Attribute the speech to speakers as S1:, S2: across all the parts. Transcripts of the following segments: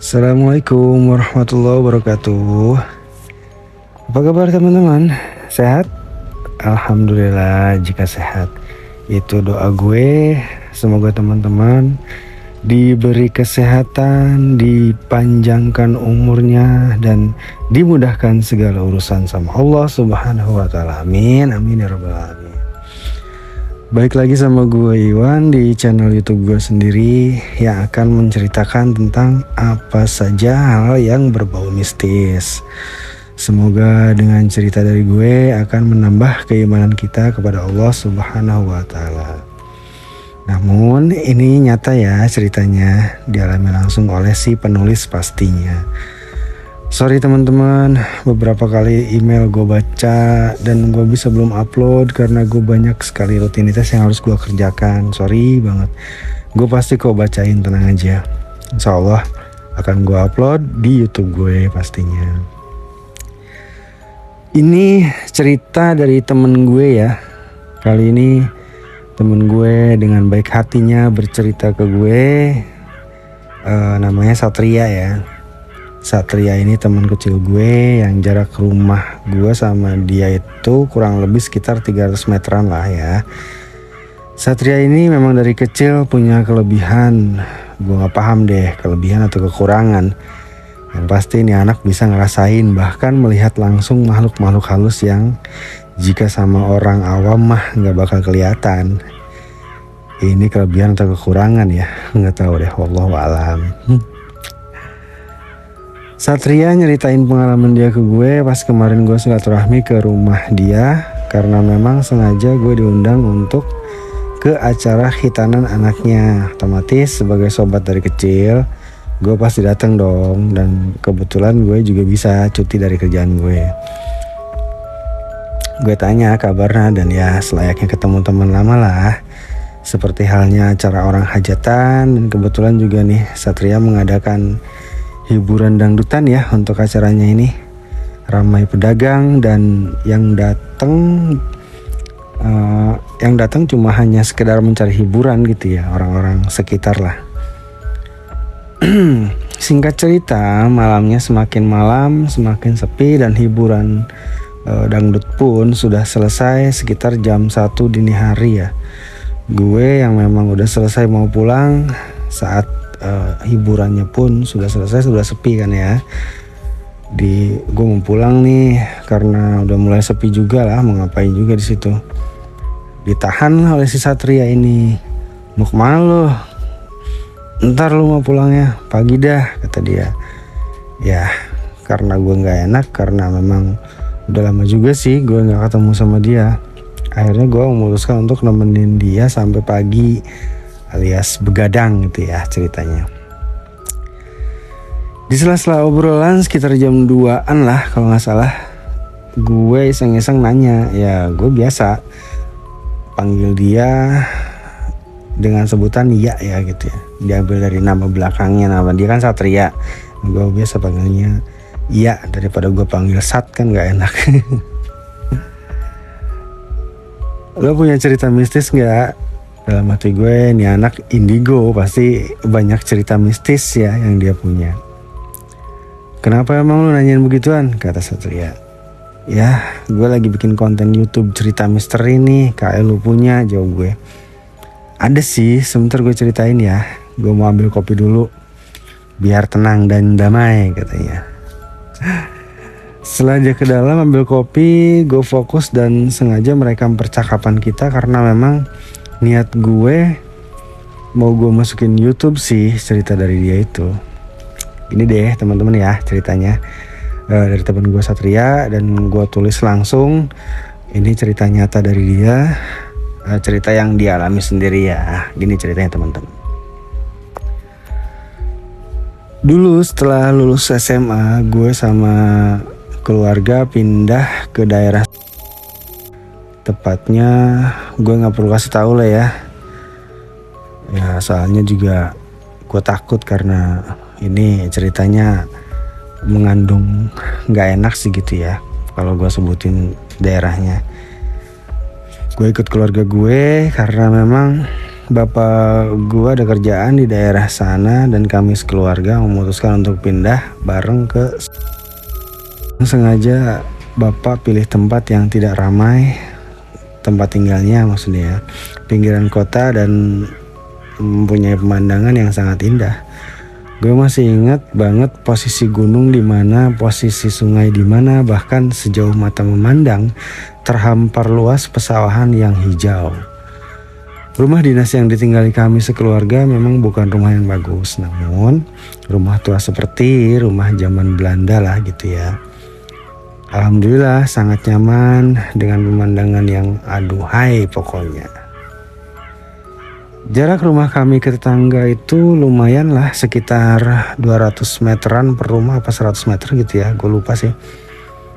S1: Assalamualaikum warahmatullahi wabarakatuh. Apa kabar teman-teman? Sehat? Alhamdulillah jika sehat. Itu doa gue. Semoga teman-teman diberi kesehatan, dipanjangkan umurnya, dan dimudahkan segala urusan sama Allah Subhanahu wa Ta'ala. Amin, amin ya rabbal alamin. Baik lagi sama gue Iwan di channel YouTube gue sendiri yang akan menceritakan tentang apa saja hal yang berbau mistis. Semoga dengan cerita dari gue akan menambah keimanan kita kepada Allah Subhanahu wa Ta'ala. Namun ini nyata ya, ceritanya dialami langsung oleh si penulis pastinya. Sorry teman-teman, beberapa kali email gue baca dan gue bisa belum upload karena gue banyak sekali rutinitas yang harus gue kerjakan. Sorry banget. Gue pasti kok bacain, tenang aja. Insya Allah akan gue upload di YouTube gue pastinya. Ini cerita dari temen gue ya. Kali ini temen gue dengan baik hatinya bercerita ke gue. Namanya Satria ya. Satria ini teman kecil gue yang jarak rumah gue sama dia itu kurang lebih sekitar 300 meteran lah ya. Satria ini memang dari kecil punya kelebihan. Gue gak paham deh kelebihan atau kekurangan. Yang pasti ini anak bisa ngerasain bahkan melihat langsung makhluk-makhluk halus yang jika sama orang awam mah gak bakal kelihatan. Ini kelebihan atau kekurangan ya, gak tahu deh, wallahu a'lam. Satria nyeritain pengalaman dia ke gue pas kemarin gue silaturahmi ke rumah dia karena memang sengaja gue diundang untuk ke acara khitanan anaknya. Otomatis sebagai sobat dari kecil gue pasti datang dong, dan kebetulan gue juga bisa cuti dari kerjaan gue. Gue tanya kabarnya dan ya selayaknya ketemu teman lama lah, seperti halnya acara orang hajatan, dan kebetulan juga nih Satria mengadakan hiburan dangdutan ya untuk acaranya ini. Ramai pedagang dan yang datang cuma hanya sekedar mencari hiburan gitu ya, orang-orang sekitar lah. Singkat cerita, malamnya semakin malam semakin sepi dan hiburan dangdut pun sudah selesai sekitar jam 1 dini hari ya. Gue yang memang udah selesai mau pulang saat hiburannya pun sudah selesai, sudah sepi kan ya. Gue mau pulang nih karena udah mulai sepi juga lah, mau ngapain juga di situ. Ditahan lah oleh si Satria ini. Mau kemana lo? Ntar lu mau pulangnya pagi dah, kata dia. Ya karena gue nggak enak karena memang udah lama juga sih gue nggak ketemu sama dia. Akhirnya gue memutuskan untuk nemenin dia sampai pagi, alias begadang gitu ya ceritanya. Di sela-sela obrolan sekitar jam 2-an lah kalau gak salah, gue iseng-iseng nanya. Ya gue biasa panggil dia dengan sebutan Iya ya gitu ya. Diambil dari nama belakangnya, nama dia kan Satria. Gue biasa panggilnya Iya daripada gue panggil Sat, kan gak enak. Lo punya cerita mistis gak? Dalam hati gue, nih anak indigo pasti banyak cerita mistis ya yang dia punya. Kenapa emang lu nanyain begituan? Kata Satria. Ya gue lagi bikin konten YouTube cerita misteri nih, kayak lu punya, jawab gue. Ada sih, sebentar gue ceritain ya. Gue mau ambil kopi dulu biar tenang dan damai, katanya. Setelah dia ke dalam ambil kopi, gue fokus dan sengaja merekam percakapan kita karena memang niat gue mau gue masukin YouTube sih cerita dari dia itu. Ini deh teman-teman ya ceritanya dari teman gue Satria, dan gue tulis langsung. Ini cerita nyata dari dia, cerita yang dia alami sendiri ya. Gini ceritanya teman-teman. Dulu setelah lulus SMA, gue sama keluarga pindah ke daerah. Tepatnya gue gak perlu kasih tahu lah ya. Ya soalnya juga gue takut karena ini ceritanya mengandung gak enak sih gitu ya kalau gue sebutin daerahnya. Gue ikut keluarga gue karena memang bapak gua ada kerjaan di daerah sana dan kami sekeluarga memutuskan untuk pindah bareng ke. Sengaja bapak pilih tempat yang tidak ramai, tempat tinggalnya maksudnya, pinggiran kota dan mempunyai pemandangan yang sangat indah. Gue masih ingat banget posisi gunung di mana, posisi sungai di mana, bahkan sejauh mata memandang terhampar luas pesawahan yang hijau. Rumah dinas yang ditinggali kami sekeluarga memang bukan rumah yang bagus, namun rumah tua seperti rumah zaman Belanda lah gitu ya. Alhamdulillah sangat nyaman dengan pemandangan yang aduhai pokoknya. Jarak rumah kami ke tetangga itu lumayan lah, sekitar 200 meteran per rumah apa 100 meter gitu ya, gue lupa sih.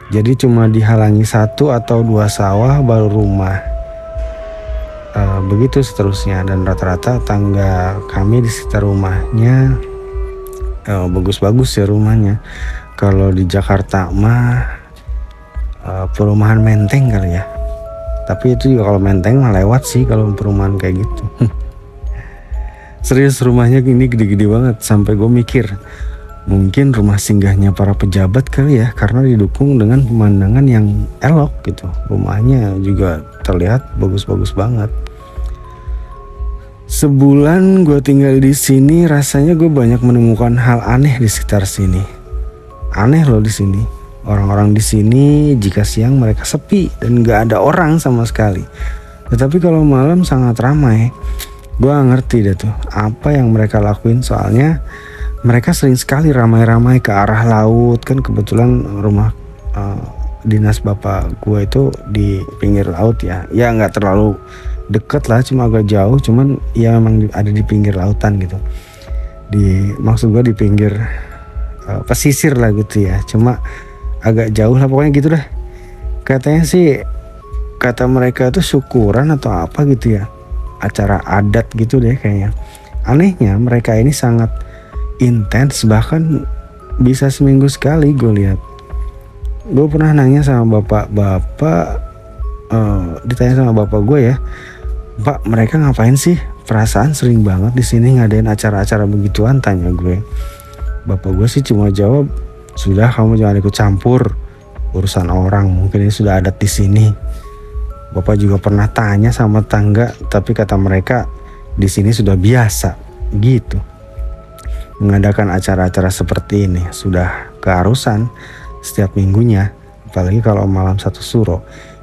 S1: Jadi cuma dihalangi 1 atau 2 sawah baru rumah. Begitu seterusnya, dan rata-rata tangga kami di sekitar rumahnya bagus-bagus ya rumahnya. Kalau di Jakarta mah perumahan Menteng kali ya. Tapi itu juga kalau Menteng mah lewat sih kalau perumahan kayak gitu. Serius rumahnya ini gede-gede banget sampai gue mikir mungkin rumah singgahnya para pejabat kali ya, karena didukung dengan pemandangan yang elok gitu. Rumahnya juga terlihat bagus-bagus banget. Sebulan gue tinggal di sini, rasanya gue banyak menemukan hal aneh di sekitar sini. Aneh loh di sini. Orang-orang di sini jika siang mereka sepi dan gak ada orang sama sekali. Tetapi kalau malam sangat ramai. Gue gak ngerti deh tuh apa yang mereka lakuin, soalnya mereka sering sekali ramai-ramai ke arah laut. Kan kebetulan rumah dinas bapak gue itu di pinggir laut ya. Ya gak terlalu deket lah, cuma agak jauh, cuman ya memang ada di pinggir lautan gitu. Maksud gue di pinggir pesisir lah gitu ya, cuma agak jauh lah pokoknya gitu dah. Katanya sih, kata mereka tuh syukuran atau apa gitu ya, acara adat gitu deh kayaknya. Anehnya mereka ini sangat intens, bahkan bisa seminggu sekali gue lihat. Gue pernah nanya sama bapak-bapak, ditanya sama bapak gue ya, Pak, mereka ngapain sih? Perasaan sering banget di sini ngadain acara-acara begituan, tanya gue. Bapak gue sih cuma jawab, sudah kamu jangan ikut campur urusan orang, mungkin ini sudah adat di sini. Bapak juga pernah tanya sama tangga, tapi kata mereka di sini sudah biasa gitu. Mengadakan acara-acara seperti ini sudah keharusan setiap minggunya, apalagi kalau malam satu suro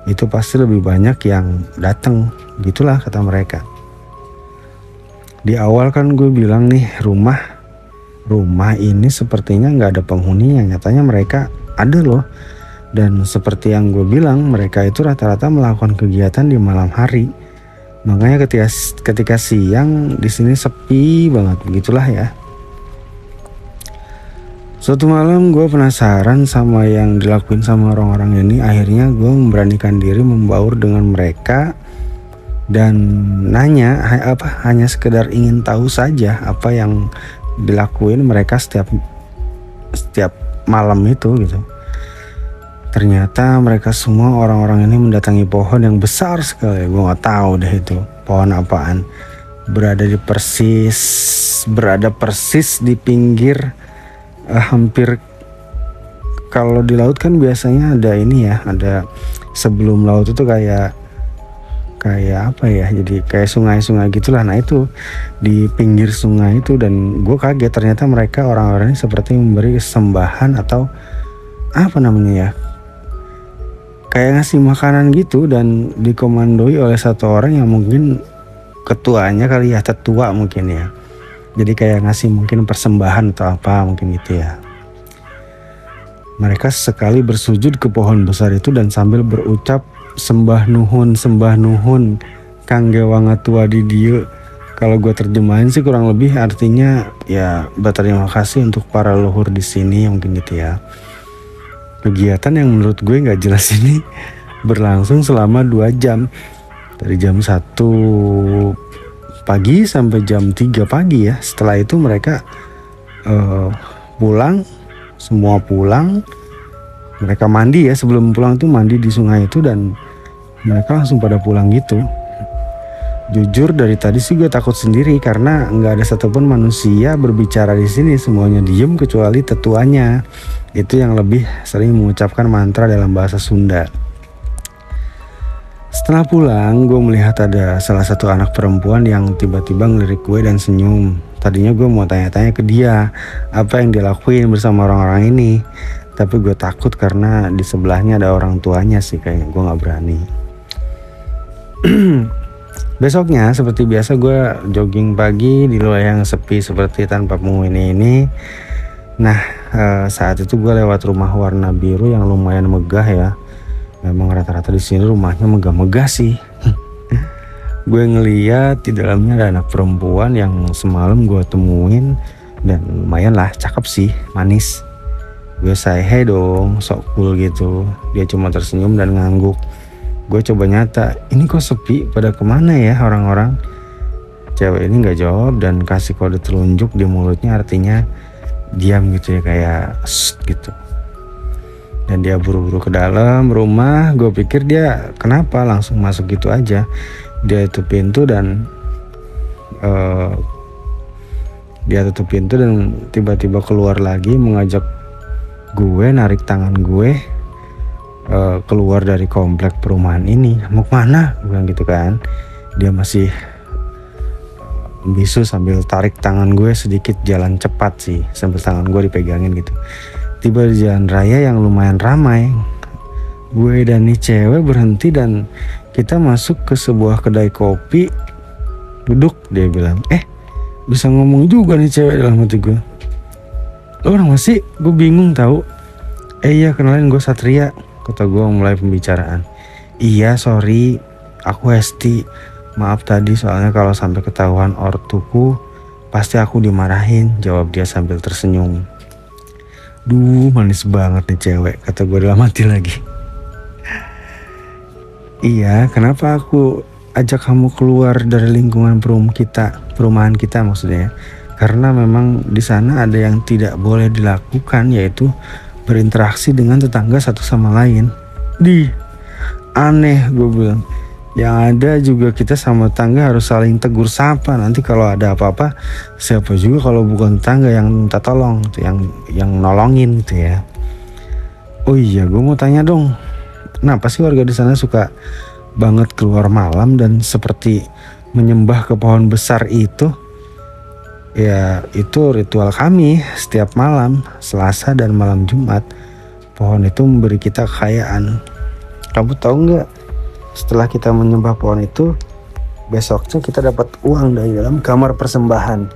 S1: itu pasti lebih banyak yang datang, gitulah kata mereka. Di awal kan gue bilang nih, rumah ini sepertinya nggak ada penghuninya, nyatanya mereka ada loh. Dan seperti yang gue bilang, mereka itu rata-rata melakukan kegiatan di malam hari. Makanya ketika siang di sini sepi banget, begitulah ya. Suatu malam gue penasaran sama yang dilakuin sama orang-orang ini. Akhirnya gue memberanikan diri membaur dengan mereka dan nanya hanya sekedar ingin tahu saja apa yang dilakuin mereka setiap malam itu gitu. Ternyata mereka semua orang-orang ini mendatangi pohon yang besar sekali. Gue nggak tahu deh itu pohon apaan. Berada persis di pinggir, hampir, kalau di laut kan biasanya ada ini ya, ada sebelum laut itu kayak apa ya, jadi kayak sungai-sungai gitulah. Nah itu di pinggir sungai itu, dan gue kaget ternyata mereka orang-orang ini seperti memberi sembahan atau apa namanya ya, kayak ngasih makanan gitu, dan dikomandoi oleh satu orang yang mungkin ketuanya kali ya, tetua mungkin ya. Jadi kayak ngasih mungkin persembahan atau apa mungkin gitu ya. Mereka sekali bersujud ke pohon besar itu dan sambil berucap sembah nuhun kangge wangatua di dieu. Kalau gue terjemahin sih kurang lebih artinya ya berterima kasih untuk para leluhur di sini mungkin gitu ya. Kegiatan yang menurut gue nggak jelas ini berlangsung selama 2 jam, dari jam 1 pagi sampai jam 3 pagi ya. Setelah itu mereka semua pulang. Mereka mandi ya, sebelum pulang tuh mandi di sungai itu, dan mereka langsung pada pulang gitu. Jujur dari tadi sih gue takut sendiri karena nggak ada satupun manusia berbicara di sini, semuanya diem kecuali tetuanya. Itu yang lebih sering mengucapkan mantra dalam bahasa Sunda. Setelah pulang, gue melihat ada salah satu anak perempuan yang tiba-tiba ngelirik gue dan senyum. Tadinya gue mau tanya-tanya ke dia apa yang dia lakuin bersama orang-orang ini. Tapi gue takut karena di sebelahnya ada orang tuanya sih, kayaknya gue gak berani. Besoknya seperti biasa gue jogging pagi di luar yang sepi seperti tanpa penghuni ini. Nah saat itu gue lewat rumah warna biru yang lumayan megah ya. Memang rata-rata di sini rumahnya megah-megah sih. Gue ngeliat di dalamnya ada anak perempuan yang semalam gue temuin dan lumayan lah cakep sih, manis. Gue say hey dong, sok cool gitu. Dia cuma tersenyum dan ngangguk. Gue coba nyata, ini kok sepi, pada kemana ya orang-orang? Cewek ini nggak jawab dan kasih kode telunjuk di mulutnya, artinya diam gitu ya, kayak gitu. Dan dia buru-buru ke dalam rumah. Gue pikir dia kenapa langsung masuk gitu aja. Dia tutup pintu dan tiba-tiba keluar lagi mengajak gue, narik tangan gue keluar dari komplek perumahan ini. Mau kemana? Gue bilang gitu kan. Dia masih bisu sambil tarik tangan gue sedikit, jalan cepat sih sambil tangan gue dipegangin gitu. Tiba di jalan raya yang lumayan ramai. Gue dan nih cewek berhenti dan kita masuk ke sebuah kedai kopi. Duduk, dia bilang. Bisa ngomong juga nih cewek dalam hati gue. Lo orang masih? Gue bingung tahu. Iya, kenalin gue Satria, kata gue mulai pembicaraan. Iya, sorry, aku Hesti. Maaf tadi soalnya kalau sampai ketahuan ortuku pasti aku dimarahin, jawab dia sambil tersenyum. Duh, manis banget nih cewek, kata gue dalam hati lagi. Iya, kenapa aku ajak kamu keluar dari lingkungan perumahan kita maksudnya. Karena memang di sana ada yang tidak boleh dilakukan, yaitu berinteraksi dengan tetangga satu sama lain. Aneh, gue bilang. Yang ada juga kita sama tetangga harus saling tegur sapa. Nanti kalau ada apa-apa, siapa juga kalau bukan tetangga yang minta tolong, yang nolongin gitu ya. Oh iya, gue mau tanya dong. Kenapa sih warga di sana suka banget keluar malam dan seperti menyembah ke pohon besar itu? Ya, itu ritual kami setiap malam Selasa dan malam Jumat. Pohon itu memberi kita kekayaan. Kamu tahu nggak? Setelah kita menyembah pohon itu, besoknya kita dapat uang dari dalam kamar persembahan.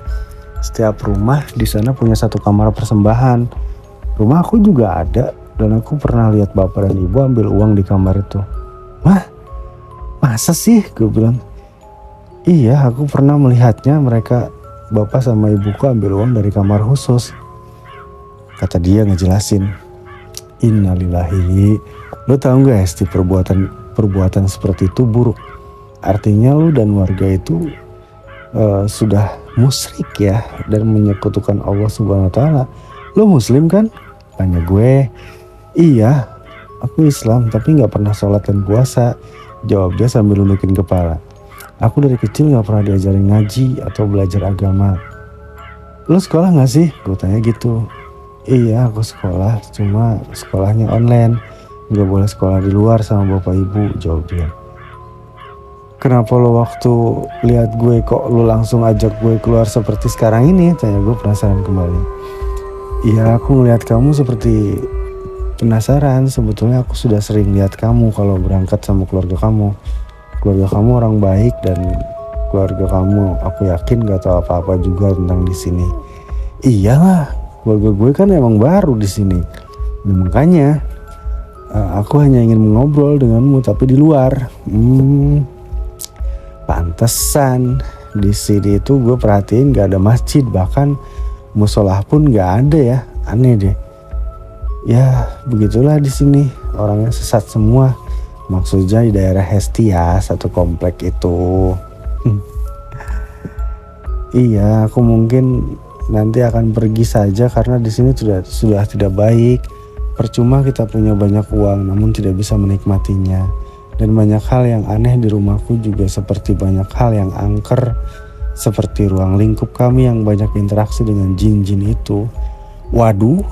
S1: Setiap rumah di sana punya satu kamar persembahan. Rumah aku juga ada dan aku pernah lihat bapak dan ibu ambil uang di kamar itu. Wah, masa sih? Gue bilang. Iya, aku pernah melihatnya, mereka bapak sama ibuku ambil uang dari kamar khusus. Kata dia ngejelasin. Innalillahi. Lo tahu gak Hesti, perbuatan seperti itu buruk. Artinya lo dan warga itu sudah musyrik ya dan menyekutukan Allah Subhanahu wa taala. Lo muslim kan? Tanya gue. Iya, aku Islam tapi gak pernah sholat dan puasa, jawab dia sambil nunjukin kepala. Aku dari kecil gak pernah diajarin ngaji atau belajar agama. Lo sekolah gak sih? Gue tanya gitu. Iya, aku sekolah, cuma sekolahnya online, gak boleh sekolah di luar sama bapak ibu, jawab dia. Kenapa lo waktu lihat gue kok lo langsung ajak gue keluar seperti sekarang ini? Tanya gue penasaran kembali. Iya, aku ngeliat kamu seperti penasaran. Sebetulnya aku sudah sering lihat kamu kalau berangkat sama keluarga kamu. Keluarga kamu orang baik dan keluarga kamu aku yakin gak tahu apa-apa juga tentang di sini. Iyalah, keluarga gue kan emang baru di sini. Dan makanya aku hanya ingin mengobrol denganmu tapi di luar. Pantesan di sini itu gue perhatiin gak ada masjid, bahkan musola pun gak ada ya. Aneh deh. Ya begitulah di sini, orangnya sesat semua. Maksudnya di daerah Hesti ya, satu komplek itu. Iya, aku mungkin nanti akan pergi saja karena di sini sudah tidak baik. Percuma kita punya banyak uang namun tidak bisa menikmatinya. Dan banyak hal yang aneh di rumahku juga, seperti banyak hal yang angker, seperti ruang lingkup kami yang banyak interaksi dengan jin-jin itu. Waduh,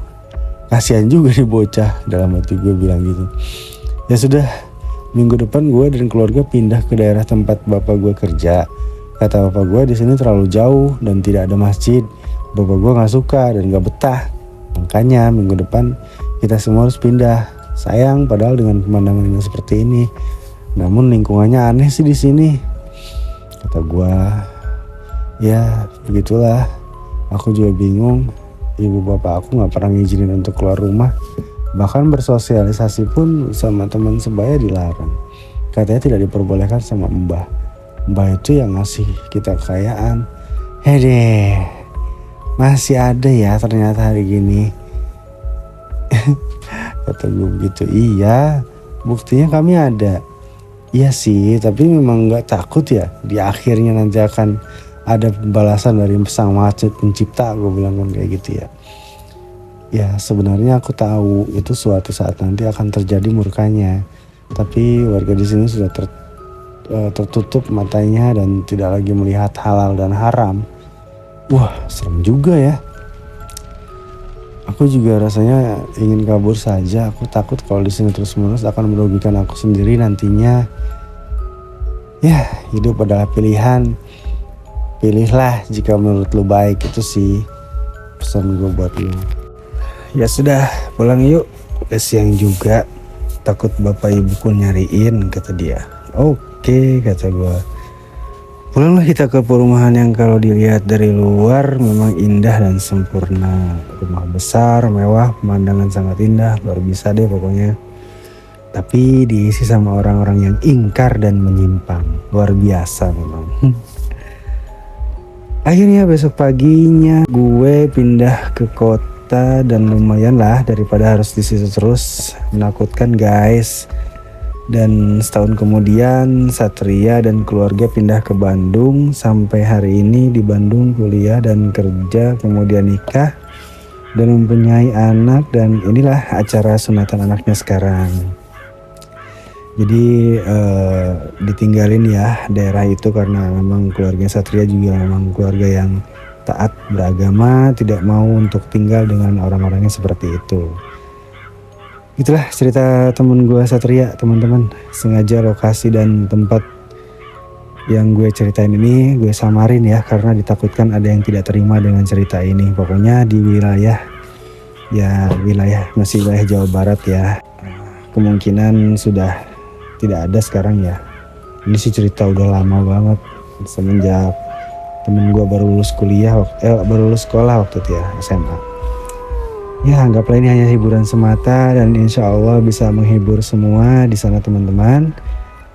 S1: kasihan juga nih bocah, dalam hati gue bilang gitu. Ya sudah, minggu depan gue dan keluarga pindah ke daerah tempat bapak gue kerja. Kata bapak gue di sini terlalu jauh dan tidak ada masjid. Bapak gue nggak suka dan nggak betah. Makanya minggu depan kita semua harus pindah. Sayang padahal dengan pemandangan yang seperti ini. Namun lingkungannya aneh sih di sini. Kata gue, ya begitulah. Aku juga bingung. Ibu bapak aku nggak pernah ngizinin untuk keluar rumah. Bahkan bersosialisasi pun sama teman sebaya dilarang. Katanya tidak diperbolehkan sama mbah. Mbah itu yang ngasih kita kekayaan. Deh, masih ada ya ternyata hari gini. Kata gue begitu. Iya, buktinya kami ada. Iya sih, tapi memang gak takut ya di akhirnya nanti akan ada pembalasan dari sang maha pencipta. Gue bilang kan kayak gitu ya. Ya sebenarnya aku tahu itu suatu saat nanti akan terjadi murkanya. Tapi warga di sini sudah tertutup matanya dan tidak lagi melihat halal dan haram. Wah, serem juga ya. Aku juga rasanya ingin kabur saja. Aku takut kalau di sini terus-menerus akan merugikan aku sendiri nantinya. Ya, hidup adalah pilihan. Pilihlah jika menurut lu baik. Itu sih pesan gue buat lu. Ya sudah, pulang yuk. Udah siang juga. Takut bapak ibuku nyariin, kata dia. Oke, kata gue. Pulanglah kita ke perumahan yang kalau dilihat dari luar memang indah dan sempurna. Rumah besar, mewah, pemandangan sangat indah, luar biasa deh pokoknya. Tapi diisi sama orang-orang yang ingkar dan menyimpang. Luar biasa memang. Akhirnya besok paginya gue pindah ke kota dan lumayan lah daripada harus di situ terus. Menakutkan guys. Dan setahun kemudian Satria dan keluarga pindah ke Bandung. Sampai hari ini di Bandung kuliah dan kerja, kemudian nikah dan mempunyai anak. Dan inilah acara sunatan anaknya sekarang. Jadi ditinggalin ya daerah itu karena memang keluarga Satria juga memang keluarga yang taat beragama, tidak mau untuk tinggal dengan orang-orangnya seperti itu. Itulah cerita temen gue Satria, teman-teman. Sengaja lokasi dan tempat yang gue ceritain ini gue samarin ya, karena ditakutkan ada yang tidak terima dengan cerita ini. Pokoknya di wilayah masih wilayah Jawa Barat ya. Kemungkinan sudah tidak ada sekarang ya. Ini sih cerita udah lama banget, semenjak temen gue baru lulus sekolah waktu itu ya, SMA. Ya anggaplah ini hanya hiburan semata dan insya Allah bisa menghibur semua di sana teman-teman.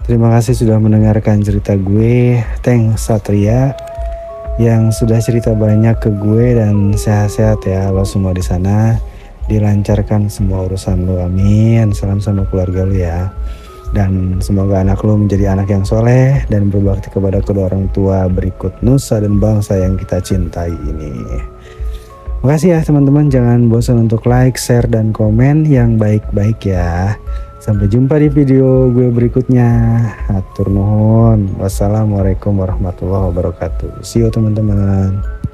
S1: Terima kasih sudah mendengarkan cerita gue. Thanks Satria yang sudah cerita banyak ke gue, dan sehat-sehat ya lo semua di sana. Dilancarkan semua urusan lo, amin. Salam sama keluarga lo ya. Dan semoga anak lo menjadi anak yang soleh dan berbakti kepada kedua orang tua berikut nusa dan bangsa yang kita cintai ini. Makasih ya teman-teman, jangan bosan untuk like, share, dan komen yang baik-baik ya. Sampai jumpa di video gue berikutnya. Hatur nuhun. Wassalamualaikum warahmatullahi wabarakatuh. See you teman-teman.